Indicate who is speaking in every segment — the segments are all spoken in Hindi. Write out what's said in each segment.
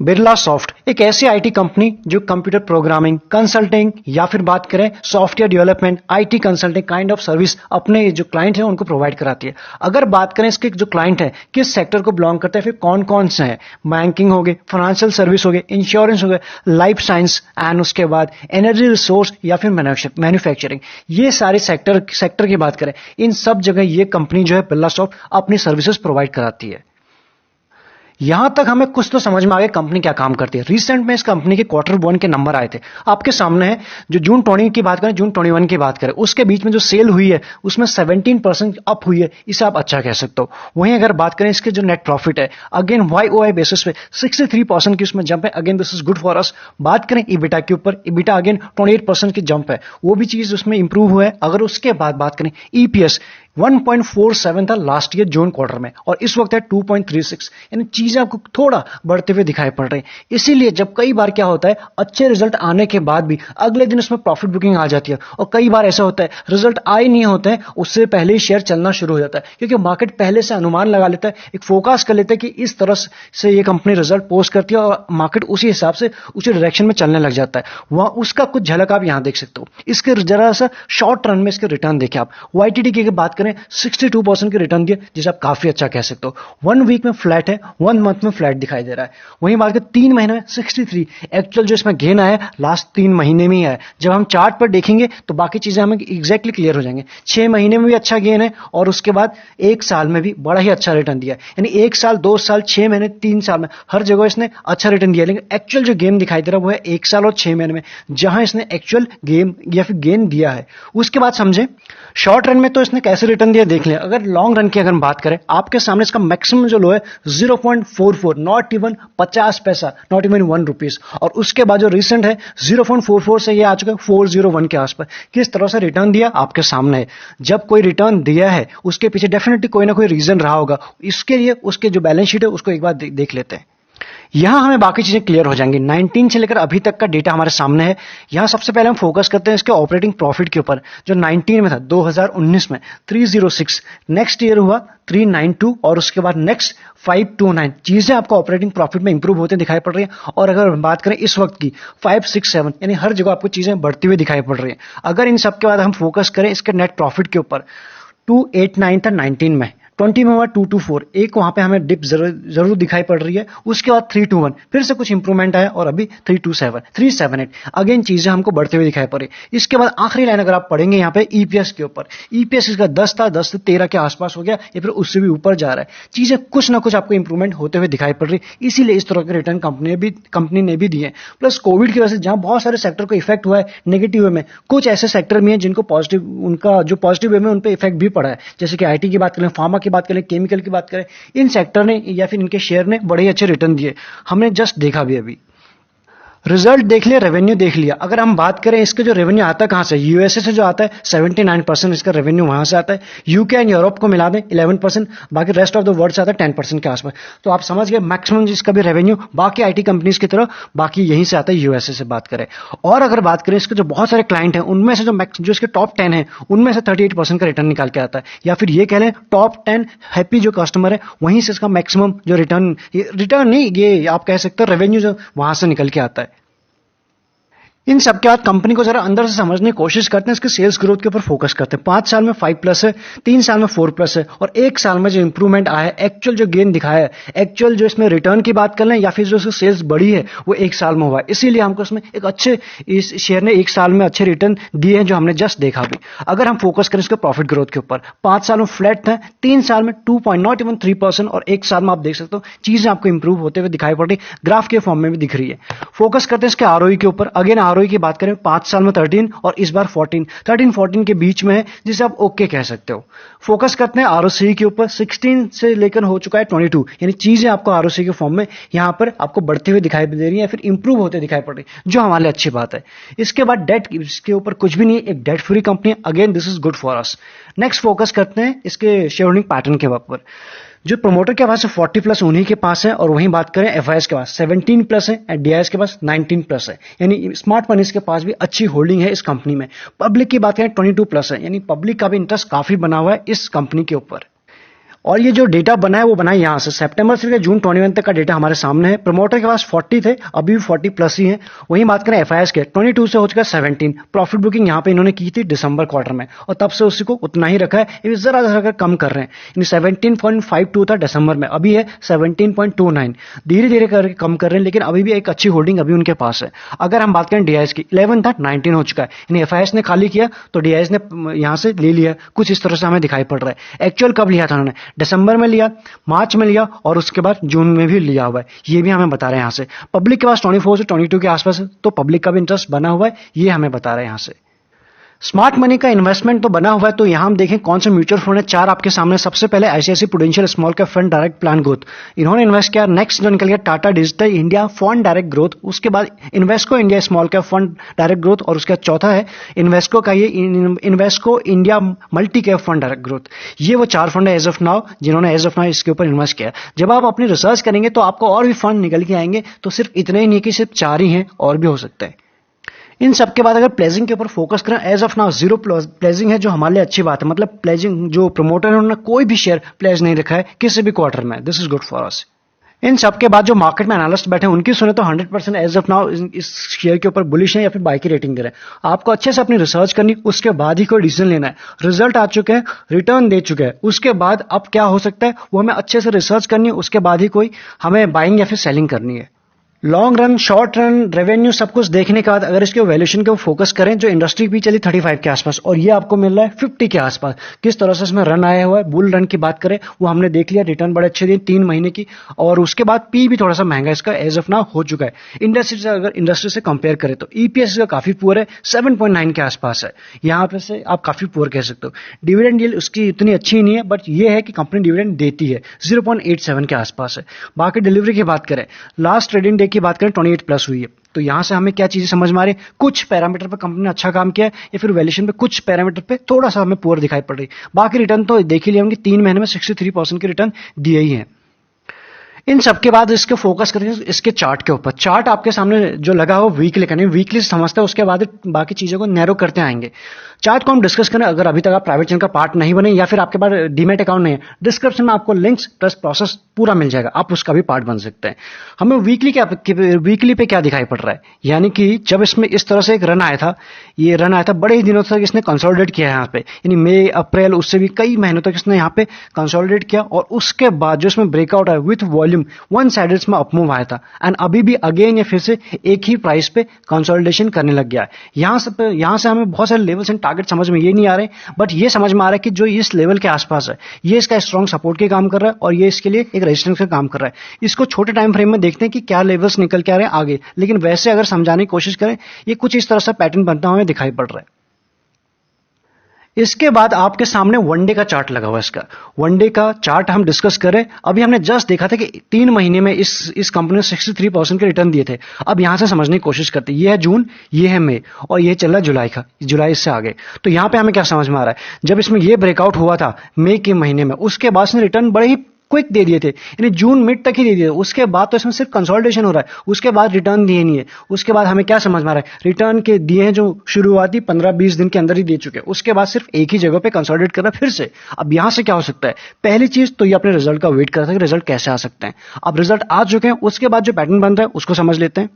Speaker 1: बिरला सॉफ्ट एक ऐसी आईटी कंपनी जो कंप्यूटर प्रोग्रामिंग, कंसल्टिंग या फिर बात करें software development, IT consulting kind of service अपने जो क्लाइंट है उनको प्रोवाइड कराती है। अगर बात करें इसके जो क्लाइंट है किस सेक्टर को बिलोंग करते हैं, फिर कौन कौन से हैं, बैंकिंग हो गए, फाइनेंशियल सर्विस हो गए, इंश्योरेंस हो गए, लाइफ साइंस एंड उसके बाद एनर्जी रिसोर्स या फिर मैन्युफैक्चरिंग, ये सारे सेक्टर की बात करें, इन सब जगह ये कंपनी जो है बिरला सॉफ्ट अपनी सर्विसेज प्रोवाइड कराती है। यहां तक हमें कुछ तो समझ में आ गया कंपनी क्या काम करती है। रिसेंट में इस कंपनी के Q1 के नंबर आए थे, आपके सामने है। जो जून 20 की बात करें, जून 21 की बात करें, उसके बीच में जो सेल हुई है उसमें 17% अप हुई है, इसे आप अच्छा कह सकते हो। वहीं अगर बात करें इसके जो नेट प्रॉफिट है, अगेन YOY बेसिस पे 63% की उसमें जंप है। Again this is good for अस। बात करें इबिटा के ऊपर, इबिटा अगेन 28% की जंप है, वो भी चीज उसमें इंप्रूव हुआ है। अगर उसके बाद बात करें EPS 1.47 था लास्ट ईयर जून क्वार्टर में, और इस वक्त है 2.36, यानी चीजें आपको थोड़ा बढ़ते हुए दिखाई पड़ रही है। इसीलिए जब कई बार क्या होता है, अच्छे रिजल्ट आने के बाद भी अगले दिन उसमें प्रॉफिट बुकिंग आ जाती है, और कई बार ऐसा होता है रिजल्ट आए नहीं होते हैं, उससे पहले ही शेयर चलना शुरू हो जाता है, क्योंकि मार्केट पहले से अनुमान लगा लेता है, एक फोकस कर लेता है कि इस तरह से ये कंपनी रिजल्ट पोस्ट करती है, और मार्केट उसी हिसाब से उसी डायरेक्शन में चलने लग जाता है। वहां उसका कुछ झलक आप यहां देख सकते हो। इसके जरा सा शॉर्ट रन में इसके रिटर्न देखें आप, YTD की बात करें 62% के रिटर्न दिए, जिसे आप काफी अच्छा कह सकते हो। 1 वीक में फ्लैट है, 1 मंथ में फ्लैट दिखाई दे रहा है। वहीं बात करें 3 महीने में 63, एक्चुअल जो इसमें गेन आया है लास्ट 3 महीने में ही है। जब हम चार्ट पर देखेंगे तो बाकी चीजें हमें एग्जैक्टली क्लियर हो जाएंगे। 6 महीने में भी अच्छा गेन है, और उसके बाद 1 साल में भी बड़ा ही अच्छा रिटर्न दिया है। यानी 1 साल, 2 साल, 6 महीने, 3 साल में हर जगह इसने अच्छा रिटर्न दिया। लेकिन एक्चुअल जो गेम दिखाई दे रहा है वो है 1 साल और 6 महीने में, जहां इसने एक्चुअल गेम या फिर गेन दिया है। उसके बाद समझे शॉर्ट रन में तो इसने कैसे रिटर्न दिया देख लिया। अगर लॉन्ग रन की अगर हम बात करें, आपके सामने इसका मैक्सिमम जो लो है 0.44, नॉट इवन 50 पैसा, नॉट इवन 1 रुपीज। और उसके बाद जो रिसेंट है 0.44 से ये आ चुका है 401 के आसपास। किस तरह से रिटर्न दिया आपके सामने है। जब कोई रिटर्न दिया है उसके पीछे डेफिनेटली कोई ना कोई रीजन रहा होगा। इसके लिए उसके जो बैलेंस शीट है उसको एक बार देख लेते हैं। यहां हमें बाकी चीजें क्लियर हो जाएंगी। 19 से लेकर अभी तक का डेटा हमारे सामने है। यहां सबसे पहले हम फोकस करते हैं इसके ऑपरेटिंग प्रॉफिट के ऊपर, जो 19 में था, 2019 में 306, नेक्स्ट ईयर हुआ 392, और उसके बाद नेक्स्ट 529। चीजें आपको ऑपरेटिंग प्रॉफिट में इंप्रूव होते दिखाई पड़ रही है। और अगर बात करें इस वक्त की 567, यानी हर जगह आपको चीजें बढ़ती हुई दिखाई पड़ रही है। अगर इन सब के बाद हम फोकस करें इसके नेट प्रॉफिट के ऊपर, 289 था 19 में, 20 में हुआ 224, एक वहां पे हमें डिप जरूर दिखाई पड़ रही है। उसके बाद 321, फिर से कुछ इंप्रूवमेंट आया, और अभी 327, 378, अगेन चीजें हमको बढ़ते हुए दिखाई पड़ रही। इसके बाद आखिरी लाइन अगर आप पढ़ेंगे यहाँ पे EPS के ऊपर, EPS इसका 10 था, 10 से 13 के आसपास हो गया, या फिर उससे भी ऊपर जा रहा है। चीजें कुछ ना कुछ आपको इंप्रूवमेंट होते हुए दिखाई पड़ रही, इसीलिए इस तरह के रिटर्न कंपनी ने भी दिए। प्लस कोविड की वजह से जहां बहुत सारे सेक्टर को इफेक्ट हुआ है नेगेटिव वे में, कुछ ऐसे सेक्टर भी हैं जिनको पॉजिटिव, उनका जो पॉजिटिव वे में उन पर इफेक्ट भी पड़ा है। जैसे कि IT की बात करें, फार्मा की बात करें, केमिकल की बात करें, इन सेक्टर ने या फिर इनके शेयर ने बड़े ही अच्छे रिटर्न दिए। हमने जस्ट देखा भी अभी रिजल्ट देख लिया, रेवेन्यू देख लिया। अगर हम बात करें इसके जो रेवेन्यू आता है कहां से, USA से जो आता है 79% इसका रेवेन्यू वहां से आता है। UK एंड यूरोप को मिला दें 11%, बाकी रेस्ट ऑफ द वर्ल्ड से आता है 10% के आसपास। तो आप समझ गए मैक्सिमम जिसका भी रेवेन्यू बाकी IT कंपनीज की तरह बाकी यहीं से आता है, USA से बात करें। और अगर बात करें इसके जो बहुत सारे क्लाइंट हैं उनमें से जो इसके टॉप 10 है उनमें से 38% का रिटर्न निकाल के आता है, या फिर ये कह लें टॉप 10 हैप्पी जो कस्टमर है वहीं से इसका मैक्सिमम जो रिटर्न नहीं, ये आप कह सकते हो रेवेन्यू जो वहां से निकल के आता है। इन सब के बाद कंपनी को जरा अंदर से समझने की कोशिश करते हैं, इसके सेल्स ग्रोथ के ऊपर फोकस करते हैं। 5 साल में 5+ है, 3 साल में 4+ है, और 1 साल में जो इंप्रूवमेंट आया है, एक्चुअल जो गेन दिखाया है, एक्चुअल जो इसमें रिटर्न की बात कर लें या फिर जो इसकी सेल्स बढ़ी है वो 1 साल में हुआ है। इसीलिए हमको इसमें एक अच्छे, इस शेयर ने 1 साल में अच्छे रिटर्न दिए हैं जो हमने जस्ट देखा भी। अगर हम फोकस करें इसके प्रॉफिट ग्रोथ के ऊपर, 5 साल में फ्लैट था, 3 साल में 2.3%, और 1 साल में आप देख सकते हो चीजें आपको इंप्रूव होते हुए दिखाई पड़ रही, ग्राफ के फॉर्म में भी दिख रही है। फोकस करते हैं इसके ROE के ऊपर। अगेन ROE की बात करें 5 साल में 13, और इस बार 14 के बीच में है, जिसे आप ओके कह सकते हो। फोकस करते हैं ROCE के ऊपर। 16 से लेकर हो चुका है 22, यानी चीजें आपको ROCE के फॉर्म में यहां पर आपको बढ़ती हुई दिखाई दे रही है, फिर इंप्रूव होते दिखाई पड़ रही, जो हमारे लिए अच्छी बात है। इसके बाद डेट, इसके ऊपर कुछ भी नहीं है, एक डेट फ्री कंपनी है। Again this is good for us. Next focus करते हैं इसके शेयर होल्डिंग पैटर्न के ऊपर। जो प्रमोटर के पास 40+ उन्हीं के पास है, और वहीं बात करें FIS के पास 17+ है, एंड DIS के पास 19+ है, यानी स्मार्ट मनीज के पास भी अच्छी होल्डिंग है इस कंपनी में। पब्लिक की बात करें 22+ है, यानी पब्लिक का भी इंटरेस्ट काफी बना हुआ है इस कंपनी के ऊपर। और ये जो डेटा बना है वो बना है यहाँ से सितंबर से लेकर जून 21 तक का डेटा हमारे सामने है। प्रमोटर के पास 40 थे, अभी भी 40 प्लस ही है। वहीं बात करें एफआईएस के 22 से हो चुका है 17। प्रॉफिट बुकिंग यहाँ पे इन्होंने की थी दिसंबर क्वार्टर में और तब से उसी को उतना ही रखा है। ये जरा जरा कम कर रहे हैं, यानी 17.52 था दिसंबर में, अभी है 17.29। धीरे धीरे करके कम कर रहे हैं, लेकिन अभी भी एक अच्छी होल्डिंग अभी उनके पास है। अगर हम बात करें डीआईएस की 11 था 19 हो चुका है, यानी एफआईएस ने खाली किया तो डीआईएस ने यहां से ले लिया। कुछ इस तरह से हमें दिखाई पड़ रहा है। एक्चुअल कब लिया था उन्होंने? दिसंबर में लिया, मार्च में लिया और उसके बाद जून में भी लिया हुआ है। ये भी हमें बता रहे हैं यहां से। पब्लिक के पास 24 से 22 के आसपास है, तो पब्लिक का भी इंटरेस्ट बना हुआ है, ये हमें बता रहे हैं यहां से। स्मार्ट मनी का इन्वेस्टमेंट तो बना हुआ है, तो यहां हम देखें कौन से म्यूचुअल फंड है। 4 आपके सामने। सबसे पहले ICICI prudential small cap fund direct plan growth, इन्होंने इन्वेस्ट किया। नेक्स्ट जो निकल गया Tata digital India fund direct growth, उसके बाद Invesco India small cap fund direct growth, और उसके बाद चौथा है इन्वेस्को का ये Invesco India multi cap fund direct growth. ये वो 4 फंड है एज ऑफ नाउ, जिन्होंने एज ऑफ नाउ इसके ऊपर इन्वेस्ट किया। जब आप अपनी रिसर्च करेंगे तो आपको और भी फंड निकल के आएंगे, तो सिर्फ इतने ही नहीं कि सिर्फ 4 ही हैं, और भी हो सकते हैं। इन सब के बाद अगर प्लेजिंग के ऊपर फोकस करें, एज ऑफ नाउ 0 प्लेजिंग है, जो हमारे लिए अच्छी बात है। मतलब प्लेजिंग जो प्रमोटर है उन्होंने कोई भी शेयर प्लेज नहीं रखा है किसी भी क्वार्टर में। This is good for us. इन सब के बाद जो मार्केट में एनालिस्ट बैठे हैं उनकी सुने तो 100% एज ऑफ नाउ इस शेयर के ऊपर बुलिश है या फिर बाय की रेटिंग दे रहे हैं। आपको अच्छे से अपनी रिसर्च करनी, उसके बाद ही कोई डिसीजन लेना है। रिजल्ट आ चुके हैं, रिटर्न दे चुके हैं, उसके बाद अब क्या हो सकता है वो हमें अच्छे से रिसर्च करनी है, उसके बाद ही कोई हमें बाइंग या फिर सेलिंग करनी है। Long run, short run, revenue सब कुछ देखने के बाद अगर इसके वैल्यूएशन के ऊपर फोकस करें, जो इंडस्ट्री भी चली 35 के आसपास और ये आपको मिल रहा है 50 के आसपास। किस तरह से इसमें रन आया हुआ है, बुल रन की बात करें वो हमने देख लिया, रिटर्न बड़े अच्छे दिए 3 महीने की, और उसके बाद पी भी थोड़ा सा महंगा इसका एज ऑफ नाउ हो चुका है। इंडस्ट्री से कंपेयर करें तो ईपीएस इसका काफी पुअर है, 7.9 के आसपास है। यहां पे से आप काफी पुअर कह सकते हो। डिविडेंड यील्ड उसकी इतनी अच्छी नहीं है, बट ये है कि कंपनी डिविडेंड देती है, 0.87 के आसपास है। बाकी डिलीवरी की बात करें, लास्ट ट्रेडिंग डे की बात करें 28 प्लस हुई है। तो यहां से हमें क्या चीजें समझ में आ रही है, कुछ पैरामीटर पे कंपनी ने अच्छा काम किया है, या फिर वैल्यूएशन पे कुछ पैरामीटर पे थोड़ा सा हमें पुअर दिखाई पड़ रही। बाकी रिटर्न तो देख ही लिया होंगे, 3 महीने में 63% के रिटर्न दिए ही हैं। इन सब के बाद इसके फोकस करेंगे इसके चार्ट के ऊपर। चार्ट आपके सामने जो लगा हो वीकली करने, वीकली समझते हैं, उसके बाद बाकी चीजों को नैरो करते आएंगे। चार्ट को हम डिस्कस करें, अगर अभी तक आप प्राइवेट चैनल का पार्ट नहीं बने या फिर आपके पास डीमेट अकाउंट नहीं है, डिस्क्रिप्शन में आपको लिंक्स प्लस प्रोसेस पूरा मिल जाएगा, आप उसका भी पार्ट बन सकते हैं। हमें वीकली पे क्या दिखाई पड़ रहा है, यानी कि जब इसमें इस तरह से एक रन आया था, ये रन आया था बड़े ही दिनों तक इसने कंसोलिडेट किया है यहाँ पे, यानी मई अप्रैल उससे भी कई महीनों तक इसने यहाँ पे कंसोलिडेट किया, और उसके बाद जो इसमें ब्रेकआउट आया विथ वॉल्यूम वन साइडेड में अपमूव आया था, एंड अभी भी अगेन ये फिर से एक ही प्राइस पे कंसोलिडेशन करने लग गया है। यहां से हमें बहुत सारे लेवल्स एंड टारगेट समझ में ये नहीं आ रहे, बट ये समझ में आ रहा है कि जो इस लेवल के आसपास है ये इसका स्ट्रॉन्ग सपोर्ट के काम कर रहा है, और ये इसके लिए एक रेजिस्टेंस का काम कर रहा है। इसको छोटे टाइम फ्रेम में देखते हैं कि क्या लेवल्स निकल के आ रहे हैं आगे, लेकिन वैसे अगर समझाने की कोशिश करें, ये कुछ इस तरह से पैटर्न बनता हुआ हमें दिखाई पड़ रहा है। इसके बाद आपके सामने वनडे का चार्ट लगा हुआ है। इसका वनडे का चार्ट हम डिस्कस करें, अभी हमने जस्ट देखा था कि 3 महीने में इस कंपनी ने 63% के रिटर्न दिए थे। अब यहां से समझने की कोशिश करते हैं, ये है जून, ये है मई, और ये चल रहा है जुलाई का, जुलाई इससे आगे। तो यहां पे हमें क्या समझ में आ रहा है, जब इसमें ये ब्रेकआउट हुआ था मई के महीने में, उसके बाद इसने रिटर्न बड़े ही क्विक दे दिए थे, यानी जून मिड तक ही दे दिए। उसके बाद तो इसमें सिर्फ कंसोलिडेशन हो रहा है, उसके बाद रिटर्न दिए नहीं है। उसके बाद हमें क्या समझ में आ रहा है, रिटर्न के दिए हैं जो शुरुआती 15-20 दिन के अंदर ही दे चुके हैं, उसके बाद सिर्फ एक ही जगह पे कंसोलिडेट कर रहा है फिर से। अब यहां से क्या हो सकता है, पहली चीज तो ये अपने रिजल्ट का वेट करता है कि रिजल्ट कैसे आ सकते हैं। अब रिजल्ट आ चुके हैं, उसके बाद जो पैटर्न बन रहा है उसको समझ लेते हैं।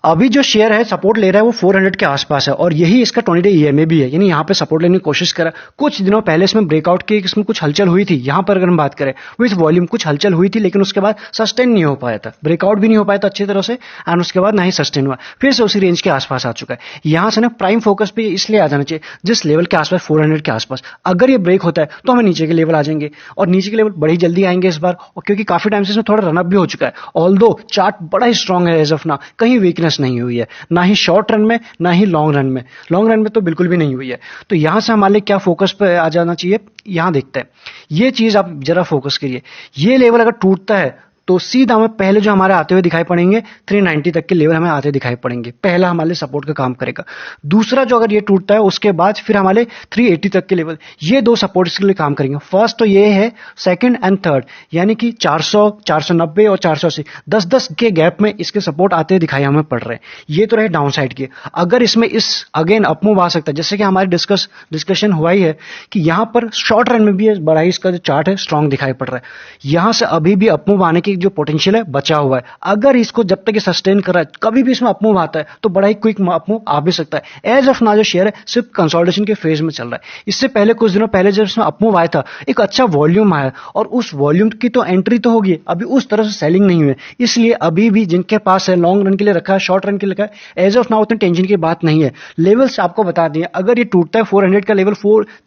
Speaker 1: अभी जो शेयर है सपोर्ट ले रहा है वो 400 के आसपास है, और यही इसका 20 डे ईएमए भी है, यानी यहां पे सपोर्ट लेने की कोशिश करा। कुछ दिनों पहले इसमें ब्रेकआउट की, इसमें कुछ हलचल हुई थी। यहां पर अगर हम बात करें विथ वॉल्यूम कुछ हलचल हुई थी, लेकिन उसके बाद सस्टेन नहीं हो पाया था, ब्रेकआउट भी नहीं हो पाया था अच्छी तरह से, एंड उसके बाद ना ही सस्टेन हुआ, फिर से उसी रेंज के आसपास आ चुका है। यहां से ना प्राइम फोकस पे इसलिए आ जाना चाहिए जिस लेवल के आसपास 400 के आसपास। अगर ये ब्रेक होता है तो हमें नीचे के लेवल आ जाएंगे, और नीचे के लेवल बड़ी जल्दी आएंगे इस बार, और क्योंकि काफी टाइम से इसमें थोड़ा रनअप भी हो चुका है। ऑल्दो चार्ट बड़ा ही स्ट्रांग है एज ऑफ नाउ, कहीं वीकनेस नहीं हुई है, ना ही शॉर्ट रन में ना ही लॉन्ग रन में। लॉन्ग रन में तो बिल्कुल भी नहीं हुई है। तो यहां से हमारे क्या फोकस पे आ जाना चाहिए, यहां देखते हैं। ये चीज आप जरा फोकस करिए, ये लेवल अगर टूटता है तो सीधा हमें पहले जो हमारे आते हुए दिखाई पड़ेंगे 390 तक के लेवल हमें आते दिखाई पड़ेंगे, पहला हमारे लिए सपोर्ट का काम करेगा। दूसरा जो अगर ये टूटता है उसके बाद फिर हमारे 380 तक के लेवल, ये दो सपोर्ट्स के लिए काम करेंगे। फर्स्ट तो ये है, सेकंड एंड थर्ड, यानी कि 400, 490 और 480, 10-10 के गैप में इसके सपोर्ट आते दिखाई हमें पड़ रहे हैं। ये तो रहे डाउन साइड के। अगर इसमें इस अगेन अपमूव आ सकता है, जैसे कि हमारी डिस्कशन हुआ ही है कि यहां पर शॉर्ट रन में भी बड़ा ही इसका जो चार्ट है स्ट्रांग दिखाई पड़ रहा है। यहां से अभी भी अपमूव आने की जो पोटेंशियल है बचा हुआ है। अगर इसको जब तक ये सस्टेन कर रहा है, कभी भी इसमें अपमूव आता है तो बड़ा ही क्विक अपमूव आ भी सकता है। एज ऑफ नाउ जो शेयर है सिर्फ कंसोलिडेशन के फेज में चल रहा है। इससे पहले कुछ दिनों पहले जब इसमें अपमूव आया था, एक अच्छा वॉल्यूम आया और उस वॉल्यूम की तो एंट्री तो होगी, अभी उस तरह से सेलिंग नहीं हुई है। इसलिए अभी भी जिनके पास है लॉन्ग रन के लिए रखा है, शॉर्ट रन के लिए रखा है, एज ऑफ नाउ उतनी टेंशन की बात नहीं है। लेवल्स आपको बता दिए, अगर ये टूटता है 400 का लेवल,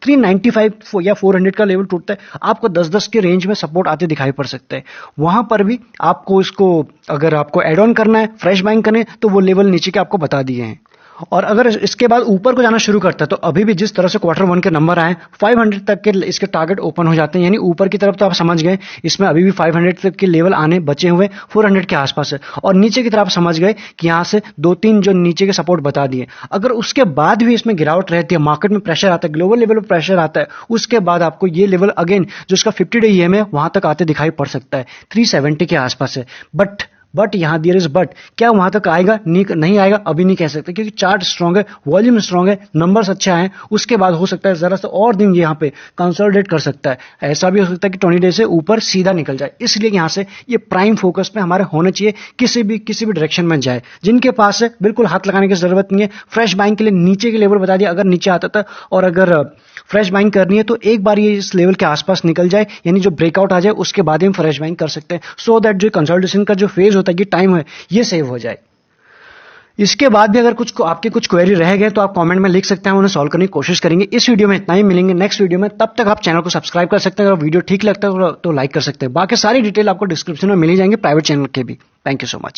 Speaker 1: 395 या 400 का लेवल टूटता है, आपको 10-10 के रेंज में सपोर्ट आते दिखाई पड़ सकते हैं। वहां पर भी आपको इसको अगर आपको एड ऑन करना है, फ्रेश बाइंग करने, तो वो लेवल नीचे के आपको बता दिए हैं। और अगर इसके बाद ऊपर को जाना शुरू करता है तो अभी भी जिस तरह से Q1 के नंबर आए 500 तक के इसके टारगेट ओपन हो जाते हैं, यानी ऊपर की तरफ तो आप समझ गए इसमें अभी भी 500 तक के लेवल आने बचे हुए 400 के आसपास है। और नीचे की तरफ समझ गए कि यहां से 2-3 जो नीचे के सपोर्ट बता दिए, अगर उसके बाद भी इसमें गिरावट रहती है, मार्केट में प्रेशर आता है, ग्लोबल लेवल पर प्रेशर आता है, उसके बाद आपको ये लेवल अगेन जो इसका 50 डे EM है वहां तक आते दिखाई पड़ सकता है, 370 के आसपास है। बट यहां देयर इज बट, क्या वहां तक आएगा? नहीं आएगा, अभी नहीं कह सकते, क्योंकि चार्ट स्ट्रांग है, वॉल्यूम स्ट्रांग है, नंबर्स अच्छे आए, उसके बाद हो सकता है जरा सा और दिन यहां पे कंसोलिडेट कर सकता है। ऐसा भी हो सकता है कि 20 डे से ऊपर सीधा निकल जाए। इसलिए यहां से ये प्राइम फोकस पे हमारे होने चाहिए, किसी भी डायरेक्शन में जाए। जिनके पास है बिल्कुल हाथ लगाने की जरूरत नहीं है। फ्रेश बाइंग के लिए नीचे के लेवल बता दिया, अगर नीचे आता था और अगर फ्रेश बाइंग करनी है तो एक बार ये इस लेवल के आसपास निकल जाए, यानी जो ब्रेकआउट आ जाए, उसके बाद ही हम फ्रेश बाइंग कर सकते हैं, सो दैट जो कंसोलिडेशन का जो फेज होता है, ये टाइम है, ये सेव हो जाए। इसके बाद भी अगर आपके कुछ क्वेरी रह गए तो आप कमेंट में लिख सकते हैं, उन्हें सॉल्व करने की कोशिश करेंगे। इस वीडियो में इतना ही, मिलेंगे नेक्स्ट वीडियो में। तब तक आप चैनल को सब्सक्राइब कर सकते हैं, अगर वीडियो ठीक लगता है तो लाइक कर सकते हैं। बाकी सारी डिटेल आपको डिस्क्रिप्शन में मिल ही जाएंगे, प्राइवेट चैनल के भी। Thank you so much.